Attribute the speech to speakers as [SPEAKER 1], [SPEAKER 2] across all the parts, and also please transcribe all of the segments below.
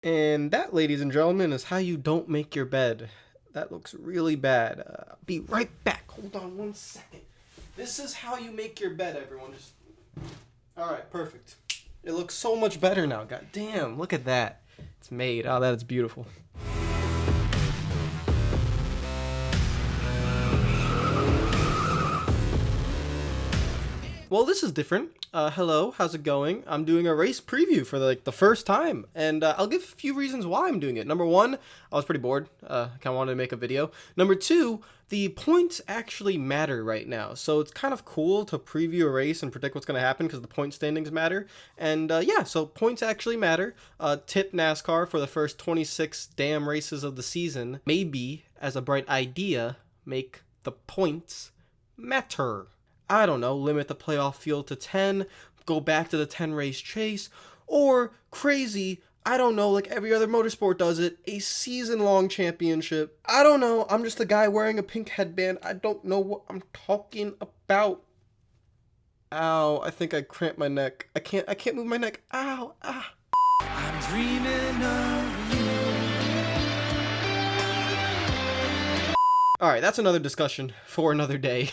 [SPEAKER 1] And that, ladies and gentlemen, is how you don't make your bed. That looks really bad. Be right back. Hold on one second. This is how you make your bed, everyone. Just all right, perfect. It looks so much better now. God damn, look at that. It's made. Oh, that is beautiful. Well, this is different. Hello, how's it going? I'm doing a race preview for the first time, and I'll give a few reasons why I'm doing it. Number one, I was pretty bored. I kind of wanted to make a video. Number two, the points actually matter right now, so it's kind of cool to preview a race and predict what's going to happen because the point standings matter. And yeah, so points actually matter. Tip NASCAR for the first 26 damn races of the season. Maybe, as a bright idea, make the points matter. I don't know, limit the playoff field to 10, go back to the 10 race chase, or crazy, I don't know, like every other motorsport does it, a season-long championship. I don't know, I'm just a guy wearing a pink headband. I don't know what I'm talking about. Ow, I think I cramped my neck. I can't move my neck. Ow, ah. I'm dreaming of you. Alright, that's another discussion for another day.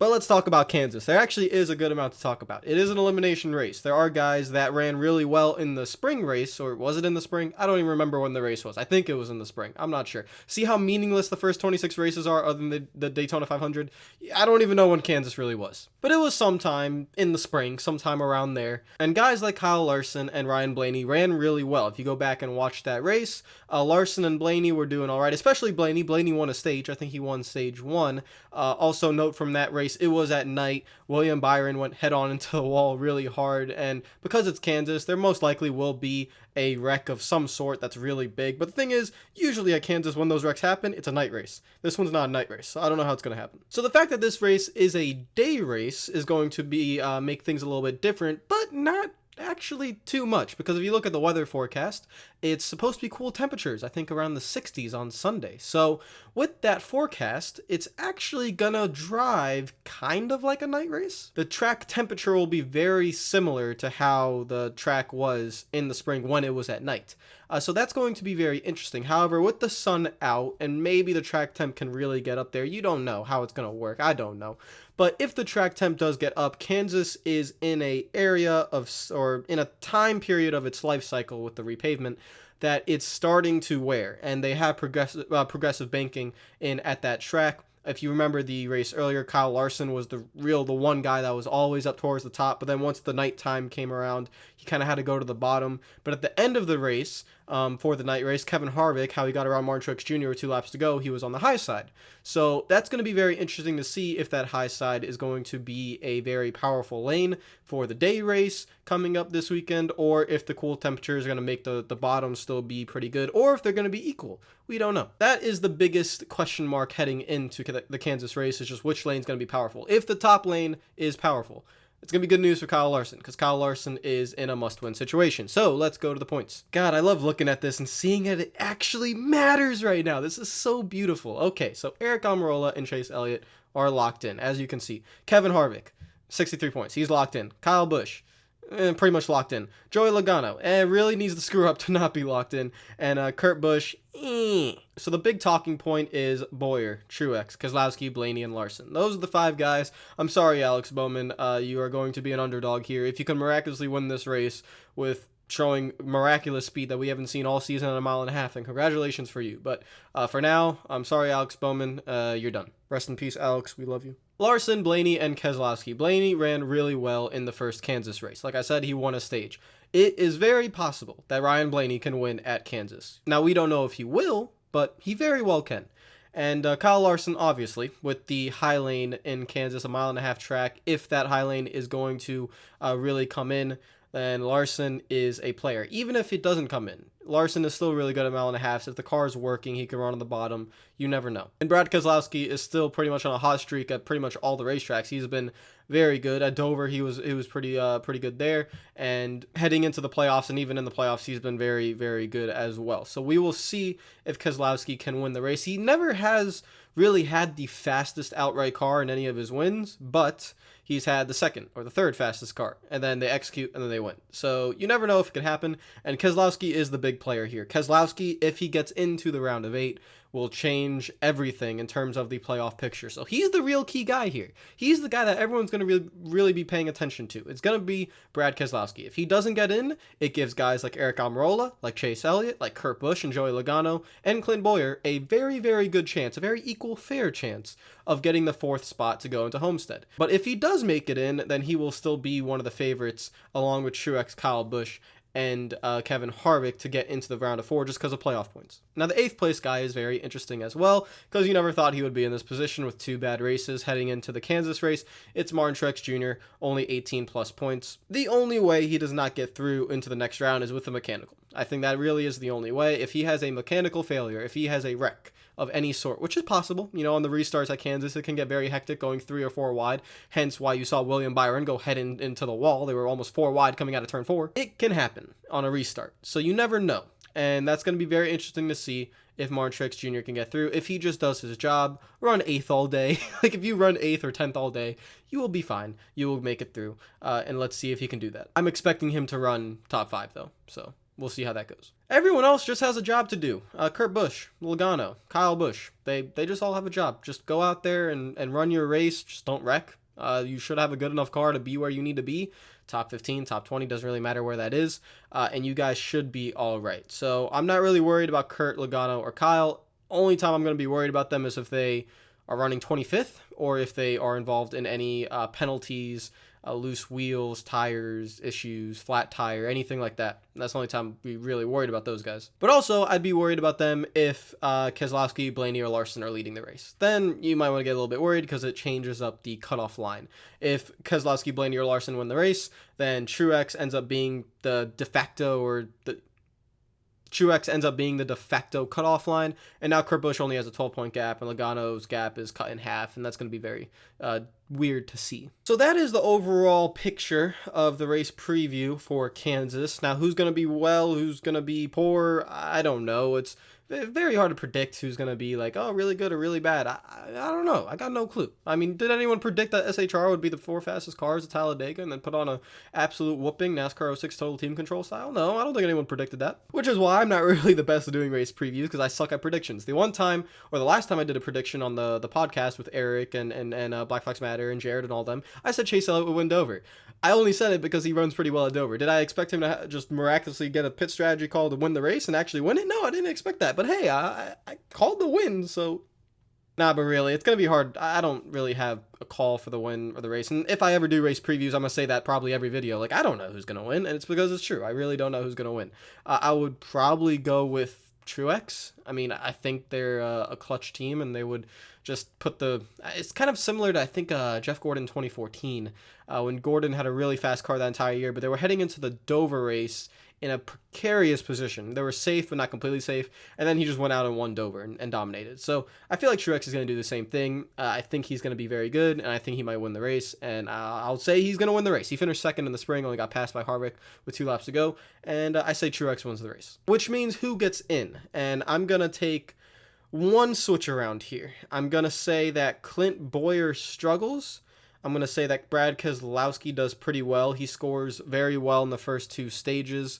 [SPEAKER 1] But let's talk about Kansas. There actually is a good amount to talk about. It is an elimination race. There are guys that ran really well in the spring race, or was it in the spring? I don't even remember when the race was. I think it was in the spring. I'm not sure. See how meaningless the first 26 races are other than the Daytona 500? I don't even know when Kansas really was. But it was sometime in the spring, sometime around there. And guys like Kyle Larson and Ryan Blaney ran really well. If you go back and watch that race, Larson and Blaney were doing all right, especially Blaney. Blaney won a stage. I think he won stage one. Also note from that race, it was at night. William Byron went head on into the wall really hard, and because it's Kansas, there most likely will be a wreck of some sort that's really big. But the thing is, usually at Kansas, when those wrecks happen, it's a night race. This one's not a night race, so I don't know how it's going to happen. So the fact that this race is a day race is going to be make things a little bit different, but not actually too much, because if you look at the weather forecast, it's supposed to be cool temperatures, I think around the 60s on Sunday. So with that forecast, it's actually gonna drive kind of like a night race. The track temperature will be very similar to how the track was in the spring when it was at night. So that's going to be very interesting. However, with the sun out and maybe the track temp can really get up there, you don't know how it's going to work. I don't know. But if the track temp does get up, Kansas is in a area of, or in a time period of its life cycle with the repavement that it's starting to wear, and they have progressive banking in at that track. If you remember the race earlier, Kyle Larson was the one guy that was always up towards the top, but then once the nighttime came around, he kind of had to go to the bottom. But at the end of the race, for the night race, Kevin Harvick, how he got around Martin Truex Jr. with 2 laps to go, he was on the high side. So that's going to be very interesting to see if that high side is going to be a very powerful lane for the day race coming up this weekend, or if the cool temperature is going to make the bottom still be pretty good, or if they're going to be equal. We don't know. That is the biggest question mark heading into the Kansas race, is just which lane is going to be powerful. If the top lane is powerful, it's going to be good news for Kyle Larson, because Kyle Larson is in a must-win situation. So let's go to the points. God, I love looking at this and seeing that it actually matters right now. This is so beautiful. Okay, so Eric Almirola and Chase Elliott are locked in, as you can see. Kevin Harvick, 63 points. He's locked in. Kyle Busch, pretty much locked in. Joey Logano, really needs to screw up to not be locked in. And Kurt Busch, So the big talking point is Bowyer, Truex, Keselowski, Blaney, and Larson. Those are the 5 guys. I'm sorry, Alex Bowman. You are going to be an underdog here. If you can miraculously win this race with showing miraculous speed that we haven't seen all season at a mile and a half, then congratulations for you. But for now, I'm sorry, Alex Bowman. You're done. Rest in peace, Alex. We love you. Larson, Blaney, and Keselowski. Blaney ran really well in the first Kansas race. Like I said, he won a stage. It is very possible that Ryan Blaney can win at Kansas. Now, we don't know if he will, but he very well can. And Kyle Larson, obviously, with the high lane in Kansas, a mile and a half track, if that high lane is going to really come in, then Larson is a player. Even if it doesn't come in, Larson is still really good at mile and a half. So if the car is working, he can run on the bottom. You never know. And Brad Keselowski is still pretty much on a hot streak at pretty much all the racetracks. He's been very good at Dover. He was pretty good there. And heading into the playoffs, and even in the playoffs, he's been very, very good as well. So we will see if Keselowski can win the race. He never has really had the fastest outright car in any of his wins, but he's had the second or the third fastest car, and then they execute and then they win. So you never know if it could happen, and Keselowski is the big player here. Keselowski, if he gets into the round of 8, will change everything in terms of the playoff picture. So he's the real key guy here. He's the guy that everyone's going to really be paying attention to. It's going to be Brad Keselowski. If he doesn't get in, it gives guys like Eric Almirola, like Chase Elliott, like Kurt Busch and Joey Logano, and Clint Bowyer a very, very good chance, a very equal, fair chance of getting the 4th spot to go into Homestead. But if he does make it in, then he will still be one of the favorites along with Truex, Kyle Busch, and Kevin Harvick to get into the round of 4 just because of playoff points. Now, the 8th place guy is very interesting as well because you never thought he would be in this position with 2 bad races heading into the Kansas race. It's Martin Truex Jr., only 18 plus points. The only way he does not get through into the next round is with a mechanical. I think that really is the only way. If he has a mechanical failure, if he has a wreck of any sort, which is possible, you know, on the restarts at Kansas, it can get very hectic going 3 or 4 wide, hence why you saw William Byron go head into the wall. They were almost 4 wide coming out of turn 4. It can happen on a restart, so you never know, and that's going to be very interesting to see if Martin Truex Jr. can get through. If he just does his job, run 8th all day, like if you run 8th or 10th all day, you will be fine. You will make it through, and let's see if he can do that. I'm expecting him to run top 5 though, so we'll see how that goes. Everyone else just has a job to do. Kurt Busch, Logano, Kyle Busch, they just all have a job. Just go out there and run your race. Just don't wreck. You should have a good enough car to be where you need to be. Top 15, top 20, doesn't really matter where that is. And you guys should be all right. So I'm not really worried about Kurt, Logano, or Kyle. Only time I'm going to be worried about them is if they are running 25th or if they are involved in any penalties, loose wheels, tires, issues, flat tire, anything like that. That's the only time I'd be really worried about those guys. But also, I'd be worried about them if Keselowski, Blaney, or Larson are leading the race. Then you might want to get a little bit worried because it changes up the cutoff line. If Keselowski, Blaney, or Larson win the race, then Truex ends up being the de facto cutoff line, and now Kurt Busch only has a 12-point gap, and Logano's gap is cut in half, and that's going to be very weird to see. So that is the overall picture of the race preview for Kansas. Now, who's going to be well, who's going to be poor, I don't know. It's very hard to predict who's going to be like, oh, really good or really bad. I don't know. I got no clue. I mean, did anyone predict that SHR would be the 4 fastest cars at Talladega and then put on a absolute whooping NASCAR 06 total team control style? No, I don't think anyone predicted that. Which is why I'm not really the best at doing race previews because I suck at predictions. The one time, or the last time I did a prediction on the podcast with Eric and Black Flags Matter and Jared and all them, I said Chase Elliott would win Dover. I only said it because he runs pretty well at Dover. Did I expect him to just miraculously get a pit strategy call to win the race and actually win it? No, I didn't expect that. But hey, I called the win, so... Nah, but really, it's going to be hard. I don't really have a call for the win or the race. And if I ever do race previews, I'm going to say that probably every video. Like, I don't know who's going to win, and it's because it's true. I really don't know who's going to win. I would probably go with Truex. I mean, I think they're a clutch team, and they would just put the... It's kind of similar to, I think, Jeff Gordon 2014, when Gordon had a really fast car that entire year, but they were heading into the Dover race in a precarious position. They were safe, but not completely safe, and then he just went out and won Dover and dominated. So I feel like Truex is going to do the same thing. I think he's going to be very good, and I think he might win the race, and I'll say he's going to win the race. He finished second in the spring, only got passed by Harvick with 2 laps to go, and I say Truex wins the race. Which means who gets in, and I'm going to take one switch around here. I'm going to say that Clint Bowyer struggles. I'm going to say that Brad Keselowski does pretty well. He scores very well in the first 2 stages.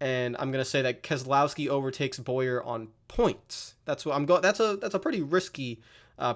[SPEAKER 1] And I'm going to say that Keselowski overtakes Bowyer on points. That's what I'm going. That's a pretty risky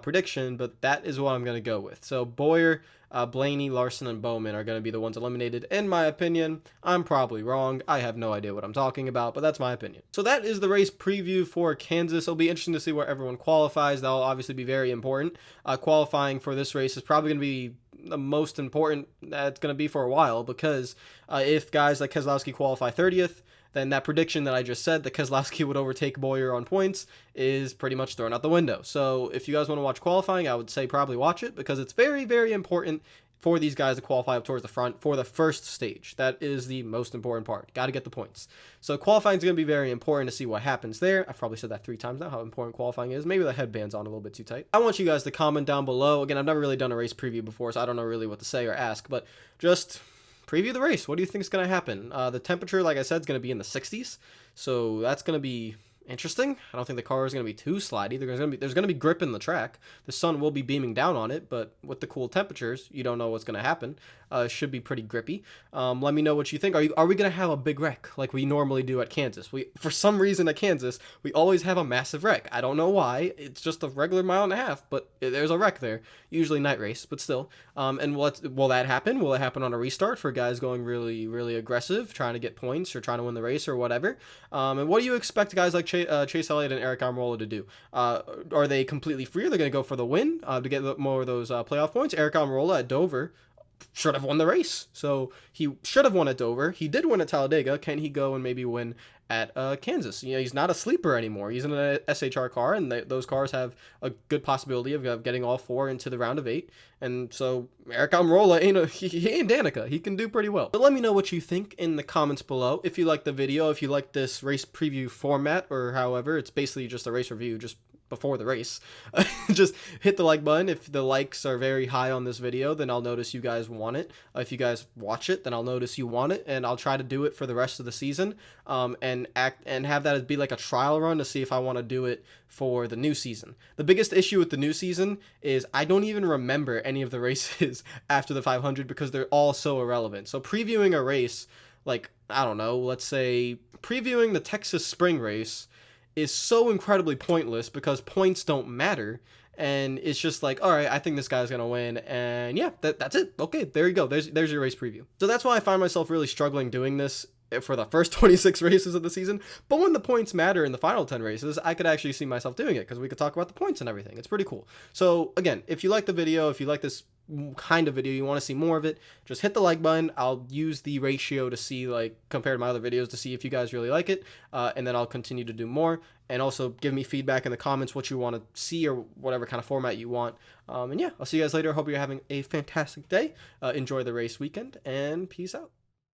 [SPEAKER 1] prediction, but that is what I'm going to go with. So Bowyer, Blaney, Larson, and Bowman are going to be the ones eliminated. In my opinion, I'm probably wrong. I have no idea what I'm talking about, but that's my opinion. So that is the race preview for Kansas. It'll be interesting to see where everyone qualifies. That'll obviously be very important. Qualifying for this race is probably going to be the most important that it's going to be for a while, because if guys like Keselowski qualify 30th, then that prediction that I just said, that Keselowski would overtake Bowyer on points, is pretty much thrown out the window. So if you guys want to watch qualifying, I would say probably watch it, because it's very, very important for these guys to qualify up towards the front for the first stage. That is the most important part. Got to get the points. So qualifying is going to be very important to see what happens there. I've probably said that 3 times now, how important qualifying is. Maybe the headband's on a little bit too tight. I want you guys to comment down below. Again, I've never really done a race preview before, so I don't know really what to say or ask, but just preview the race. What do you think is going to happen? The temperature, like I said, is going to be in the 60s, so that's going to be interesting. I don't think the car is going to be too slidey. There's going to be grip in the track. The sun will be beaming down on it, but with the cool temperatures, you don't know what's going to happen. Should be pretty grippy. Let me know what you think. Are we going to have a big wreck like we normally do at Kansas? For some reason at Kansas, we always have a massive wreck. I don't know why. It's just a regular mile and a half, but there's a wreck there. Usually night race, but still. And will that happen? Will it happen on a restart for guys going really, really aggressive, trying to get points or trying to win the race or whatever? And what do you expect guys like Chase Elliott and Eric Almirola to do? Are they completely free? Are they going to go for the win to get more of those playoff points? Eric Almirola at Dover should have won the race. So he should have won at Dover. He did win at Talladega. Can he go and maybe win at Kansas? You know, he's not a sleeper anymore. He's in an SHR car, and those cars have a good possibility of getting all 4 into the round of 8. And so Eric Almirola he ain't Danica. He can do pretty well. But let me know what you think in the comments below. If you like the video, if you like this race preview format, or however, it's basically just a race review, just before the race. Just hit the like button. If the likes are very high on this video, then I'll notice you guys want it. If you guys watch it, then I'll notice you want it, and I'll try to do it for the rest of the season, and have that be like a trial run to see if I want to do it for the new season. The biggest issue with the new season is I don't even remember any of the races after the 500 because they're all so irrelevant. So previewing a race, like, I don't know, let's say previewing the Texas Spring Race is so incredibly pointless because points don't matter, and it's just like, all right, I think this guy's gonna win, and yeah, that's it. Okay, there you go. There's your race preview. So that's why I find myself really struggling doing this for the first 26 races of the season, but when the points matter in the final 10 races, I could actually see myself doing it because we could talk about the points and everything. It's pretty cool. So again, if you like the video, if you like this kind of video, you want to see more of it, just hit the like button. I'll use the ratio to see, like, compared to my other videos, to see if you guys really like it, and then I'll continue to do more. And also give me feedback in the comments what you want to see or whatever kind of format you want. And yeah, I'll see you guys later. Hope you're having a fantastic day. Enjoy the race weekend, and peace out.